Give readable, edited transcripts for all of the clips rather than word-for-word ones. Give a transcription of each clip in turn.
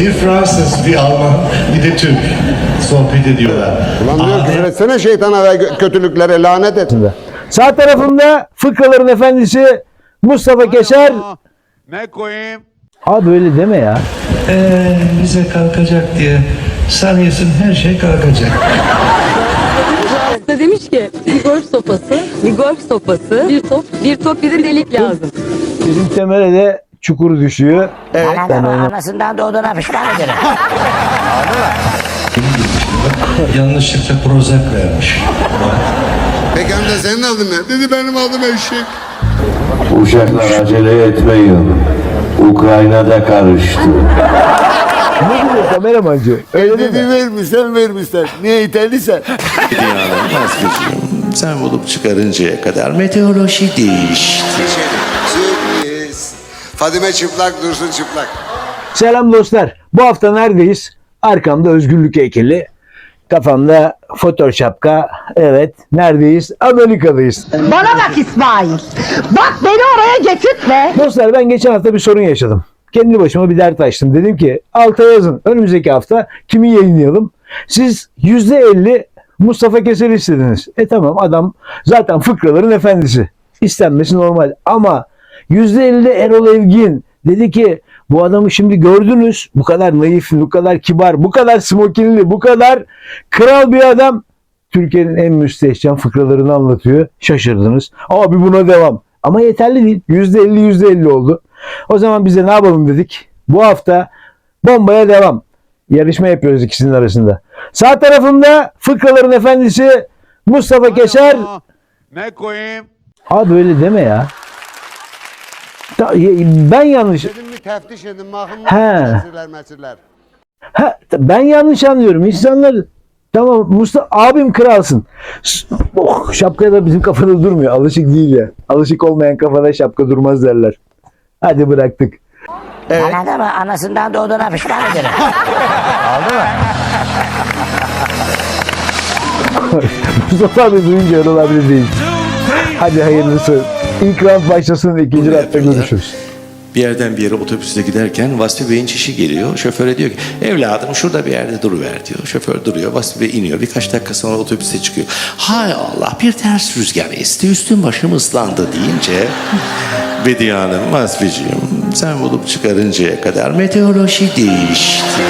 Bir Fransız, bir Alman, bir de Türk sohbet ediyorlar. Ulan diyor küfür etsene şeytana ve kötülüklere lanet et. Sağ tarafımda fıkraların efendisi Mustafa Keser. Ne koyayım? Abi öyle deme ya. Bize kalkacak diye sanıyorsun her şey kalkacak. Demiş ki bir golf sopası, bir top bir de delik lazım. Bizim Temel'e de çukur düşüyor. Anasından doğduğuna pişman ederim. Yanlışlıkla Prozac vermiş. Peki amca senin adın ne? Dedi benim adım eşek. Uşaklar acele etmeyin. Ukrayna'da karıştı. Ne diyor kameramancı? Öyle Dedi deme. vermişler. Niye iterliysen? Dünyanın Nazgül'cüğüm, sen bulup çıkarıncaya kadar meteoroloji değişti. Sürpriz. Fadime çıplak dursun çıplak. Selam dostlar. Bu hafta neredeyiz? Arkamda özgürlük heykeli. Kafamda fotoğraf şapka. Evet. Neredeyiz? Amerika'dayız. Bana bak İsmail. Bak beni oraya getirtme. Dostlar ben geçen hafta bir sorun yaşadım. Kendi başıma bir dert açtım. Dedim ki alta yazın. Önümüzdeki hafta kimi yayınlayalım? Siz %50 Mustafa Keser'i istediniz. Tamam adam zaten fıkraların efendisi. İstenmesi normal. Ama %50 de Erol Evgin dedi ki bu adamı şimdi gördünüz. Bu kadar naif, bu kadar kibar, bu kadar smokinli, bu kadar kral bir adam. Türkiye'nin en müstehcen fıkralarını anlatıyor. Şaşırdınız. Abi buna devam. Ama yeterli değil. %50 oldu. O zaman bize ne yapalım dedik. Bu hafta bombaya devam. Yarışma yapıyoruz ikisinin arasında. Sağ tarafımda fıkraların efendisi Mustafa Keser. Ne koyayım? Abi öyle deme ya. Ben yanlış. Dedim mi teftiş edin. He. Mesirler. Ben yanlış anlıyorum. İnsanlar tamam Mustafa abim kralsın. Şapka da bizim kafada durmuyor. Alışık değil ya. Alışık olmayan kafada şapka durmaz derler. Hadi bıraktık. Anladın mı? Anasından doğduğuna pişman ederim. Mustafa abi duyunca Erol abi değil. Hadi hayırlısı. İlk round başlasın, ikinci roundda görüşürüz. Bir yerden bir yere otobüsle giderken Vasfi Bey'in çişi geliyor. Şoföre diyor ki evladım şurada bir yerde duruver diyor. Şoför duruyor. Vasfi Bey iniyor. Birkaç dakika sonra otobüse çıkıyor. Hay Allah bir ters rüzgar esti üstüm başım ıslandı deyince Bediye Hanım Vasfi'ciğim sen bulup çıkarıncaya kadar meteoroloji değişti.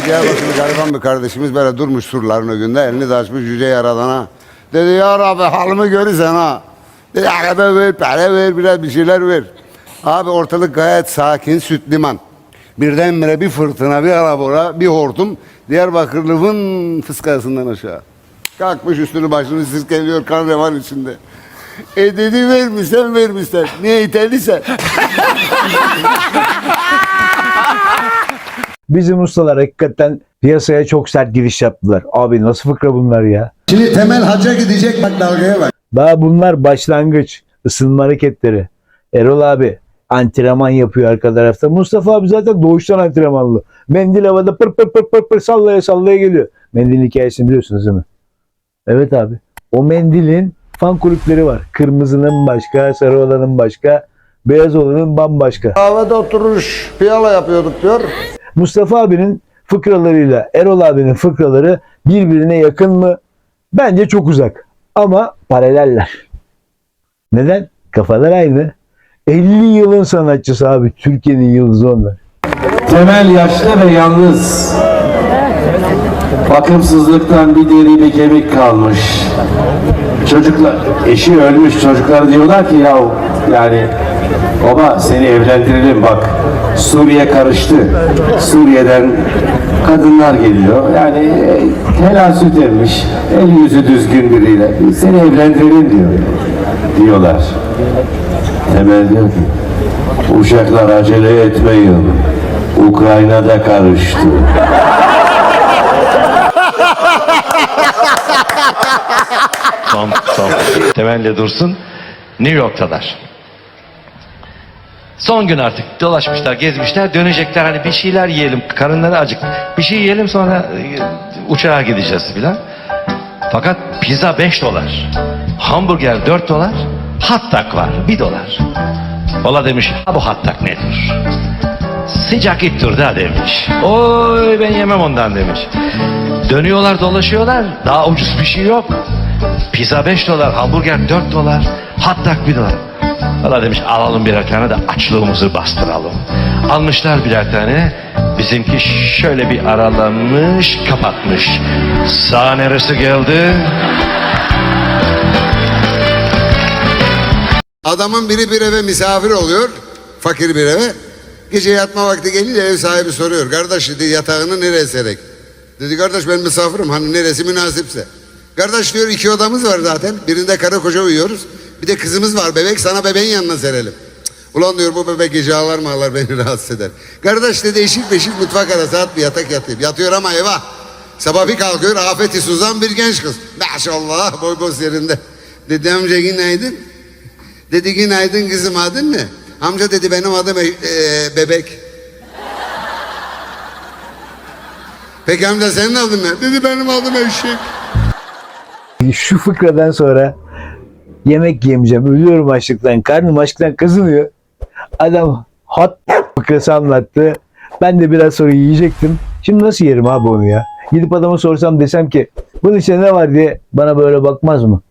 Diyarbakırlı gariban bir kardeşimiz böyle durmuş surların önünde elini de açmış Yüce Yaradan'a. Dedi ya Rabbi halımı görürsen ha. Dedi araba ver, para ver, biraz bir şeyler ver. Abi ortalık gayet sakin, süt liman. Birdenbire bir fırtına, bir alabora, bir hortum Diyarbakırlı'nın fıskasından aşağı. Kalkmış üstünü başını sirkeliyor kan revan içinde. Dedi vermişler. Niye iterliysen? Bizim ustalar hakikaten piyasaya çok sert giriş yaptılar. Abi nasıl fıkra bunlar ya? Şimdi Temel hacca gidecek bak dalgaya bak. Daha bunlar başlangıç. Isınma hareketleri. Erol abi antrenman yapıyor arka tarafta. Mustafa abi zaten doğuştan antrenmanlı. Mendil havada pır pır pır pır pır sallaya sallaya geliyor. Mendilin hikayesini biliyorsunuz değil mi? Evet abi. O mendilin fan kulüpleri var. Kırmızının başka, sarı olanın başka, beyaz olanın bambaşka. Kahvede oturmuş piyala yapıyorduk diyor. Mustafa abinin fıkralarıyla Erol abinin fıkraları birbirine yakın mı? Bence çok uzak. Ama paraleller. Neden? Kafalar aynı. 50 yılın sanatçısı abi. Türkiye'nin yıldızı onlar. Temel yaşlı ve yalnız. Bakımsızlıktan bir deri bir kemik kalmış. Çocuklar, eşi ölmüş çocuklar diyorlar ki ya yani baba seni evlendirelim bak. Suriye karıştı. Suriye'den kadınlar geliyor. Yani helal süt emmiş. El yüzü düzgün biriyle. Seni evlendirelim diyorlar. Temel diyor ki uşaklar acele etmeyin. Ukrayna'da karıştı. Tamam. Temelli Dursun New York'talar. Son gün artık dolaşmışlar, gezmişler, dönecekler hani bir şeyler yiyelim, karınları acık. Bir şey yiyelim sonra uçağa gideceğiz filan. Fakat pizza $5, hamburger $4, Hattak var $1. Ola demiş ha bu hattak nedir? Sıcak it dur da demiş. Oy ben yemem ondan demiş. Dönüyorlar dolaşıyorlar daha ucuz bir şey yok. Pizza $5, hamburger $4, hattak $1. Valla demiş alalım birer tane de açlığımızı bastıralım. Almışlar birer tane. Bizimki şöyle bir aralamış kapatmış. Sağ neresi geldi? Adamın biri bir eve misafir oluyor. Fakir bir eve. Gece yatma vakti gelince ev sahibi soruyor. Kardeş dedi yatağını nereye serek? Dedi kardeş ben misafirim hani neresi münasipse. Kardeş diyor 2 odamız var zaten. Birinde karı koca uyuyoruz. Bir de kızımız var bebek sana bebeğin yanına serelim. Cık, ulan diyor bu bebek gece ağlar mağlar beni rahatsız eder. Kardeş dedi eşik beşik mutfak arası at bir yatak yatayım. Yatıyor ama eyvah. Sabah bir kalkıyor afeti suzan bir genç kız. Maşallah boy boz yerinde. Dedi amca günaydın. Dedi günaydın kızım adın ne? Amca dedi benim adım bebek. Peki amca senin adın ne? Dedi benim adım eşek. Şu fıkradan sonra yemek yemeyeceğim. Ölüyorum açlıktan. Karnım açlıktan kazınıyor. Adam hot fıkrası anlattı. Ben de biraz sonra yiyecektim. Şimdi nasıl yerim abi onu ya? Gidip adama sorsam desem ki bunun içinde ne var diye bana böyle bakmaz mı?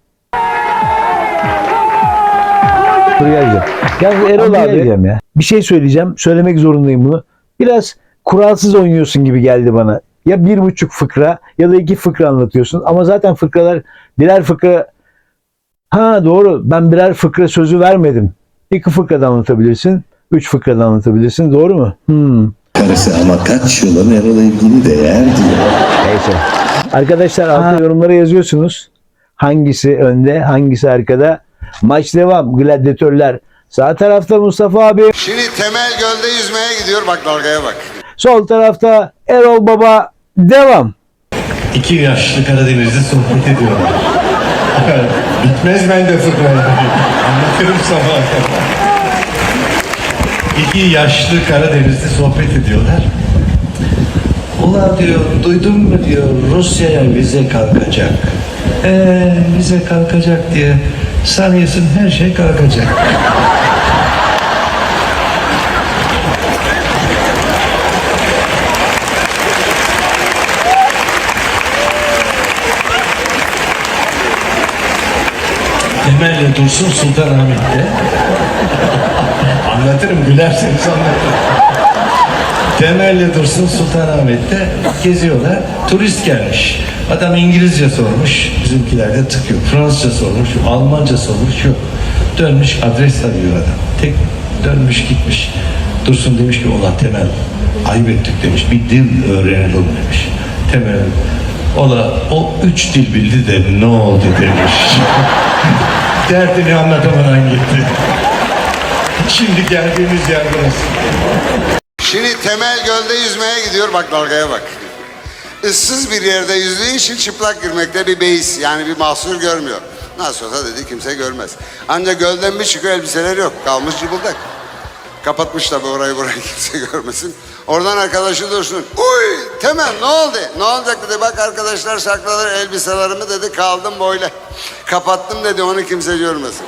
Geleceğim. Yalnız Erol abi diyeceğim ya. Bir şey söyleyeceğim. Söylemek zorundayım bunu. Biraz kuralsız oynuyorsun gibi geldi bana. Ya 1,5 fıkra ya da 2 fıkra anlatıyorsun. Ama zaten fıkralar birer fıkra. Ha doğru. Ben birer fıkra sözü vermedim. 2 fıkrada anlatabilirsin. 3 fıkrada anlatabilirsin. Doğru mu? Karısı ama kaç yılın Erol'a ilgili değer diyor. Neyse. Arkadaşlar altta yorumlara yazıyorsunuz. Hangisi önde, hangisi arkada? Maç devam. Gladyatörler. Sağ tarafta Mustafa abi. Şimdi Temel Göl'de yüzmeye gidiyor bak dalgaya bak. Sol tarafta Erol Baba. Devam. 2 yaşlı Karadenizli sohbet ediyorlar. Bitmez bende fıkra. Anlatırım sabah. 2 yaşlı Karadenizli sohbet ediyorlar. Ulan diyor, duydun mu diyor, Rusya'ya vize kalkacak. Vize kalkacak diye sanıyorsun her şey kalkacak. Temel'le Dursun Sultanahmet'te anlatırım gülerseniz anlatırım. Temel'le Dursun Sultanahmet'te geziyorlar. Turist gelmiş. Adam İngilizce sormuş. Bizimkiler de tıkıyor. Fransızca sormuş. Almanca sormuş. Yok. Dönmüş adres arıyor adam. Tek dönmüş gitmiş. Dursun demiş ki ulan Temel ayıp ettik demiş. Bir dil öğrenelim demiş. Temel o 3 dil bildi de ne oldu demiş. Derdini anlatamadan gitti. Şimdi geldiğimiz yer burası. Şimdi Temel Göl'de yüzmeye gidiyor bak dalgaya bak. Issız bir yerde yüzdüğü için çıplak girmekte bir beis yani bir mahsur görmüyor. Nasıl olsa dedi kimse görmez. Ancak gölden bir çıkıyor elbiseler yok kalmış cıbıldak. Kapatmış tabi orayı kimse görmesin. Oradan arkadaşı Dursun. Uy Temel ne oldu? Ne olacak dedi bak arkadaşlar sakladılar elbiselerimi dedi kaldım böyle. Kapattım dedi onu kimse görmesin.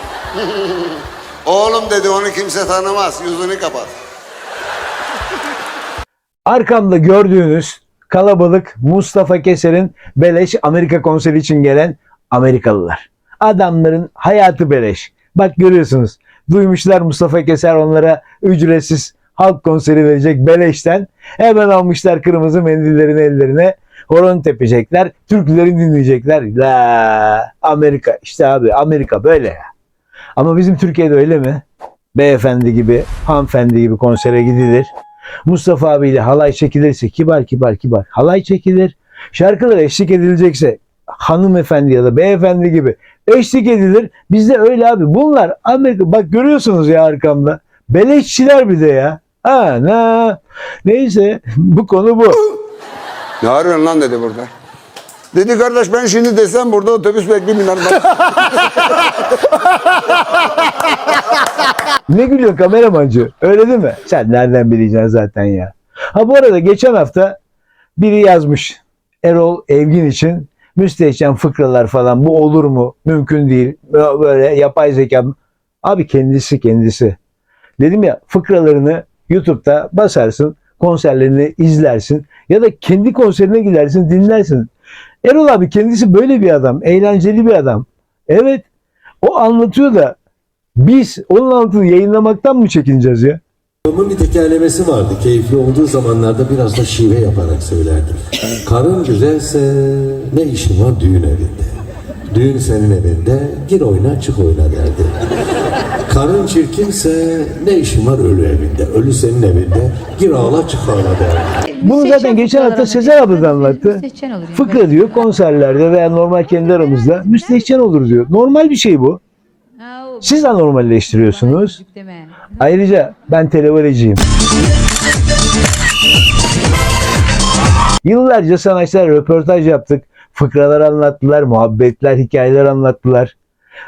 Oğlum dedi onu kimse tanımaz yüzünü kapat. Arkamda gördüğünüz kalabalık Mustafa Keser'in beleş Amerika konseri için gelen Amerikalılar. Adamların hayatı beleş. Bak görüyorsunuz. Duymuşlar Mustafa Keser onlara ücretsiz halk konseri verecek beleşten. Hemen almışlar kırmızı mendillerini ellerine. Horon tepecekler. Türkülerini dinleyecekler. La Amerika. İşte abi Amerika böyle ya. Ama bizim Türkiye'de öyle mi? Beyefendi gibi, hanımefendi gibi konsere gidilir. Mustafa abiyle halay çekilirse kibar halay çekilir. Şarkılara eşlik edilecekse hanımefendi ya da beyefendi gibi eşlik edilir. Bizde öyle abi. Bunlar Amerika. Bak görüyorsunuz ya arkamda. Beleşçiler bir de ya. Neyse bu konu bu. Ne arıyorsun lan dedi burada. Dedi kardeş ben şimdi desem burada otobüs bekleyeyim. Ne gülüyor kameramancı? Öyle değil mi? Sen nereden bileceksin zaten ya. Ha bu arada geçen hafta biri yazmış. Erol Evgin için müstehcen fıkralar falan bu olur mu? Mümkün değil. Böyle yapay zeka. Abi kendisi. Dedim ya, fıkralarını YouTube'da basarsın, konserlerini izlersin ya da kendi konserine gidersin, dinlersin. Erol abi kendisi böyle bir adam, eğlenceli bir adam. Evet, o anlatıyor da biz onun anlattığını yayınlamaktan mı çekineceğiz ya? Babamın bir tekerlemesi vardı. Keyifli olduğu zamanlarda biraz da şive yaparak söylerdim. Karın güzelse ne işin var düğün evinde? Düğün senin evinde, gir oyna çık oyna derdi. Karın çirkinse ne işin var ölü evinde? Ölü senin evinde, gir ağla çık ağla derdi. Bunu zaten geçen hafta Sezer abla da anlattı. Fıkra diyor, konserlerde veya normal kendi aramızda müstehcen olur diyor. Normal bir şey bu. Siz anormalleştiriyorsunuz. Ayrıca ben televizyoncuyum. Yıllarca sanatçılar röportaj yaptık. Fıkralar anlattılar, muhabbetler, hikayeler anlattılar.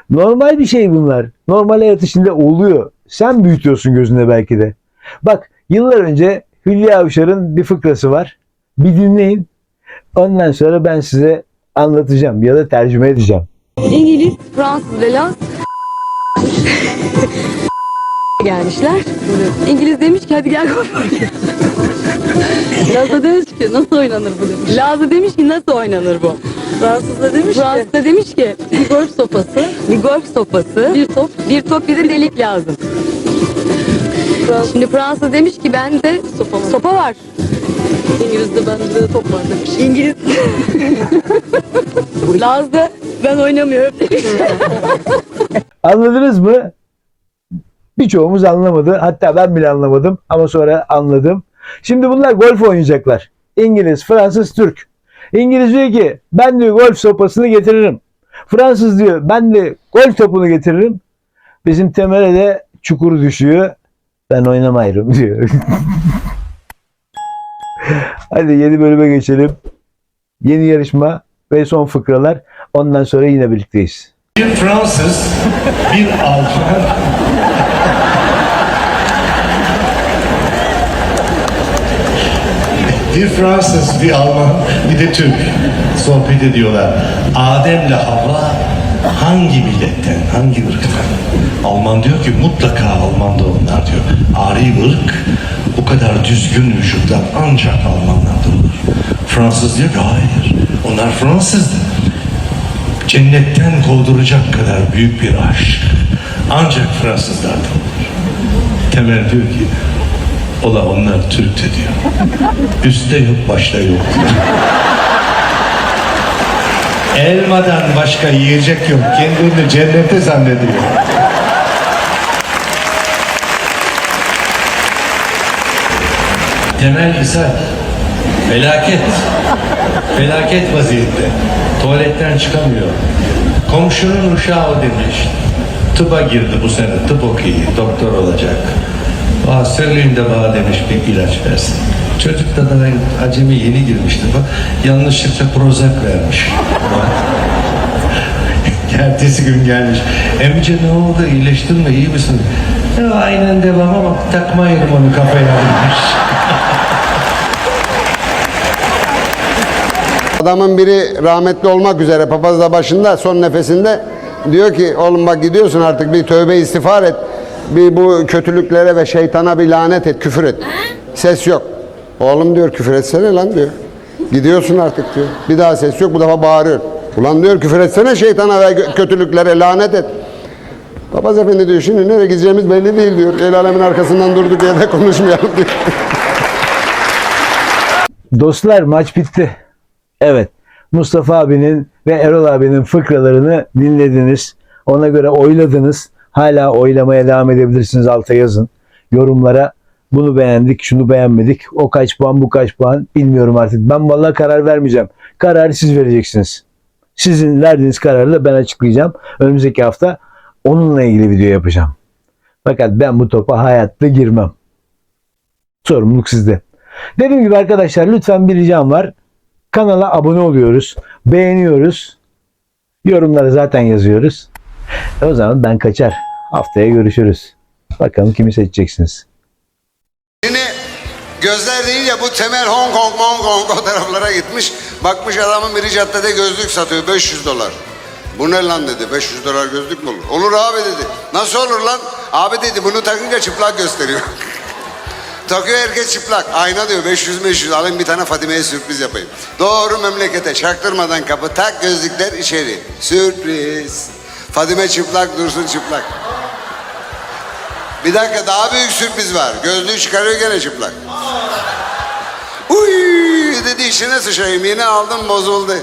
Normal bir şey bunlar. Normal hayat içinde oluyor. Sen büyütüyorsun gözünde belki de. Bak, yıllar önce Hülya Avşar'ın bir fıkrası var. Bir dinleyin. Ondan sonra ben size anlatacağım ya da tercüme edeceğim. İngiliz, Fransız ve Laz gelmişler. İngiliz demiş ki hadi gel golf oynayalım. Laz da demiş ki nasıl oynanır bu demiş. Laz da demiş ki nasıl oynanır bu. Fransız da demiş ki bir golf sopası, bir top bir de delik lazım. Şimdi Fransız demiş ki bende sopa var. İngiliz'de bende top var demiş. İngiliz Laz da ben oynamıyorum demiş. Anladınız mı? Birçoğumuz anlamadı. Hatta ben bile anlamadım ama sonra anladım. Şimdi bunlar golf oynayacaklar. İngiliz, Fransız, Türk. İngiliz diyor ki ben diyor golf sopasını getiririm. Fransız diyor ben de golf topunu getiririm. Bizim Temel'e de çukur düşüyor. Ben oynamayırım diyor. Hadi yeni bölüme geçelim. Yeni yarışma ve son fıkralar. Ondan sonra yine birlikteyiz. Bir Fransız, bir Alman, bir Fransız, bir Alman, bir de Türk sohbet ediyorlar. Adem'le Havva hangi milletten, hangi ırktan? Alman diyor ki mutlaka Alman da onlar diyor. Ari ırk, bu kadar düzgün vücutlar ancak Almanlarda olur. Fransız diyor ki hayır, onlar Fransızdı. Cennetten kovduracak kadar büyük bir aşk ancak Fransızlarda olur. Temel diyor ki ola onlar Türk'tü diyor. Üstte yok başta yok diyor. Elmadan başka yiyecek yok. Kendini cennete zannediyor. Temel ise felaket vaziyette. Tuvaletten çıkamıyor. Komşunun uşağı demiş. Tıba girdi bu sene. Tıp okuyor. Doktor olacak. Sırlayayım da bana demiş bir ilaç versin. Çocuk da acemi yeni girmişti. Bak, yanlışlıkla Prozac vermiş. Ertesi gün gelmiş. Emice ne oldu? İyileştin mi? İyi misin? Aynen devam ama takmayalım onu kafaya demiş. Adamın biri rahmetli olmak üzere papazla başında son nefesinde diyor ki oğlum bak gidiyorsun artık bir tövbe istiğfar et. Bir bu kötülüklere ve şeytana bir lanet et, küfür et. Ses yok. Oğlum diyor küfür etsene lan diyor. Gidiyorsun artık diyor. Bir daha ses yok, bu defa bağırıyor. Ulan diyor küfür etsene şeytana ve kötülüklere lanet et. Papaz efendi diyor şimdi nereye gideceğimiz belli değil diyor. El alemin arkasından durduk yerde konuşmayalım diyor. Dostlar, maç bitti. Evet, Mustafa abinin ve Erol abinin fıkralarını dinlediniz. Ona göre oyladınız. Hala oylamaya devam edebilirsiniz, alta yazın. Yorumlara bunu beğendik, şunu beğenmedik. O kaç puan, bu kaç puan bilmiyorum artık. Ben vallahi karar vermeyeceğim. Kararı siz vereceksiniz. Sizin verdiğiniz kararı da ben açıklayacağım. Önümüzdeki hafta onunla ilgili video yapacağım. Fakat ben bu topa hayatta girmem. Sorumluluk sizde. Dediğim gibi arkadaşlar, lütfen bir ricam var. Kanala abone oluyoruz, beğeniyoruz. Yorumlara zaten yazıyoruz. O zaman ben kaçar. Haftaya görüşürüz. Bakalım kimi seçeceksiniz. Şimdi gözler değil ya bu Temel Hong Kong o taraflara gitmiş. Bakmış adamın biri caddede gözlük satıyor $500. Bu ne lan dedi. 500 dolar gözlük mü olur? Olur abi dedi. Nasıl olur lan? Abi dedi bunu takınca çıplak gösteriyor. Takıyor herkes çıplak. Ayna diyor 500 alayım bir tane Fadime'ye sürpriz yapayım. Doğru memlekete çaktırmadan kapı tak gözlükler içeri. Sürpriz. Fadime çıplak dursun çıplak. Bir dakika daha büyük sürpriz var. Gözlüğü çıkarıyor gene çıplak. Uy dedi işine sıçayım yine aldım bozuldu.